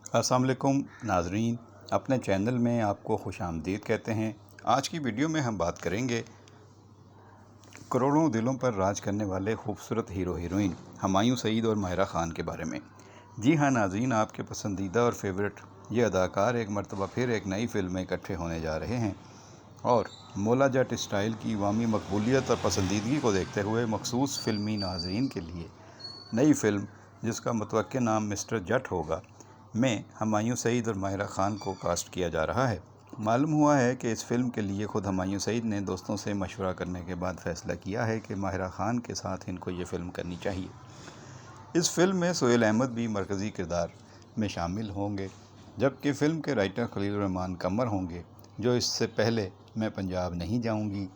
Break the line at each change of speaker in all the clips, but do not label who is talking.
अस्सलाम वालेकुम नाजरीन, अपने चैनल में आपको खुश आमदीद कहते हैं। आज की वीडियो में हम बात करेंगे करोड़ों दिलों पर राज करने वाले खूबसूरत हीरो हीरोइन हुमायूं सईद और माहिरा ख़ान के बारे में। जी हाँ नाजरीन, आपके पसंदीदा और फेवरेट ये अदाकार एक मरतबा फिर एक नई फिल्म में इकट्ठे होने जा रहे हैं और मौला जट स्टाइल की अवामी मकबूलियत और पसंदीदगी को देखते हुए मखसूस फिल्मी नाजरीन के लिए नई फिल्म जिसका मुतवक्किल नाम मिस्टर जट होगा में हुमायूं सईद और माहिरा ख़ान को कास्ट किया जा रहा है। मालूम हुआ है कि इस फिल्म के लिए खुद हुमायूं सईद ने दोस्तों से मशवरा करने के बाद फ़ैसला किया है कि माहिरा ख़ान के साथ इनको ये फ़िल्म करनी चाहिए। इस फिल्म में सोहेल अहमद भी मरकज़ी किरदार में शामिल होंगे, जबकि फ़िल्म के राइटर खलीलुर रहमान कमर होंगे, जो इससे पहले मैं पंजाब नहीं जाऊँगी,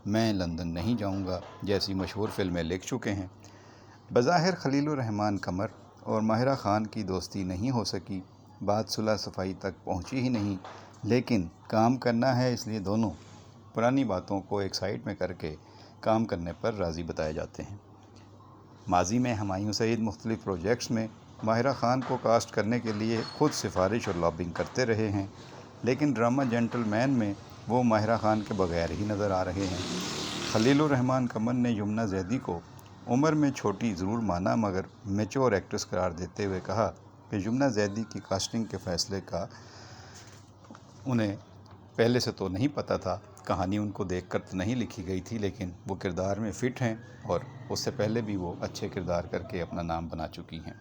मैं लंदन नहीं जाऊँगा जैसी मशहूर फ़िल्में लिख चुके हैं। बज़ाहिर खलीलुर रहमान कमर और माहिरा ख़ान की दोस्ती नहीं हो सकी, बात सुलह सफ़ाई तक पहुंची ही नहीं, लेकिन काम करना है इसलिए दोनों पुरानी बातों को एक साइड में करके काम करने पर राज़ी बताए जाते हैं। माजी में हुमायूं सईद मुख्तलिफ़ प्रोजेक्ट्स में माहिरा ख़ान को कास्ट करने के लिए खुद सिफारिश और लॉबिंग करते रहे हैं, लेकिन ड्रामा जेंटलमैन में वो माहिरा ख़ान के बगैर ही नज़र आ रहे हैं। खलीलुर रहमान कमर ने यमुना ज़ैदी को उम्र में छोटी ज़रूर माना, मगर मैच्योर एक्ट्रेस करार देते हुए कहा कि यमुना ज़ैदी की कास्टिंग के फ़ैसले का उन्हें पहले से तो नहीं पता था। कहानी उनको देखकर तो नहीं लिखी गई थी, लेकिन वो किरदार में फ़िट हैं और उससे पहले भी वो अच्छे किरदार करके अपना नाम बना चुकी हैं।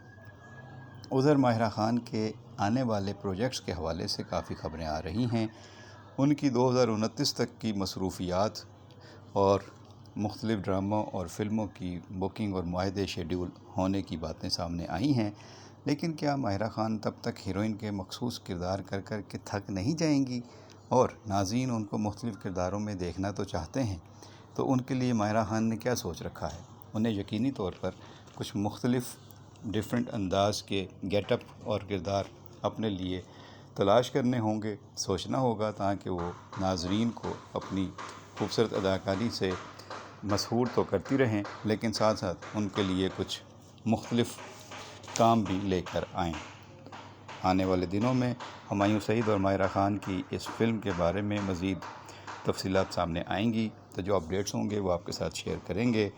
उधर माहिरा ख़ान के आने वाले प्रोजेक्ट्स के हवाले से काफ़ी खबरें आ रही हैं। उनकी 2029 तक की मसरूफ़ियात और मुख्तलिफ़ ड्रामों और फ़िल्मों की बुकिंग और मुआहदे शेड्यूल होने की बातें सामने आई हैं, लेकिन क्या माहिरा ख़ान तब तक हीरोइन के मखसूस किरदार कर कर के थक नहीं जाएंगी? और नाज़रीन उनको मुख्तलिफ़ किरदारों में देखना तो चाहते हैं, तो उनके लिए माहिरा ख़ान ने क्या सोच रखा है? उन्हें यकीनी तौर पर कुछ मुख्तलिफ़ डिफरेंट अंदाज के गेटअप और किरदार अपने लिए तलाश करने होंगे, सोचना होगा, ताकि वो नाज़रीन को अपनी खूबसूरत अदाकारी से मशहूर तो करती रहें, लेकिन साथ साथ उनके लिए कुछ मुख्तलिफ़ काम भी लेकर आएँ। आने वाले दिनों में हुमायूं सईद और माहिरा ख़ान की इस फ़िल्म के बारे में मज़ीद तफ़सीलात सामने आएंगी, तो जो अपडेट्स होंगे वो आपके साथ शेयर करेंगे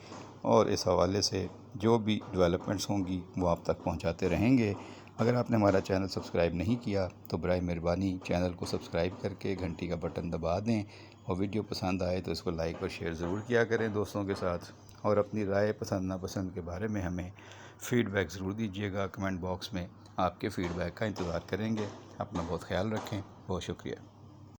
और इस हवाले से जो भी डेवलपमेंट्स होंगी वो आप तक पहुंचाते रहेंगे। अगर आपने हमारा चैनल सब्सक्राइब नहीं किया तो बराए मेहरबानी चैनल को सब्सक्राइब करके घंटी का बटन दबा दें, और वीडियो पसंद आए तो इसको लाइक और शेयर ज़रूर किया करें दोस्तों के साथ, और अपनी राय पसंद नापसंद के बारे में हमें फ़ीडबैक ज़रूर दीजिएगा। कमेंट बॉक्स में आपके फ़ीडबैक का इंतज़ार करेंगे। अपना बहुत ख्याल रखें। बहुत शुक्रिया।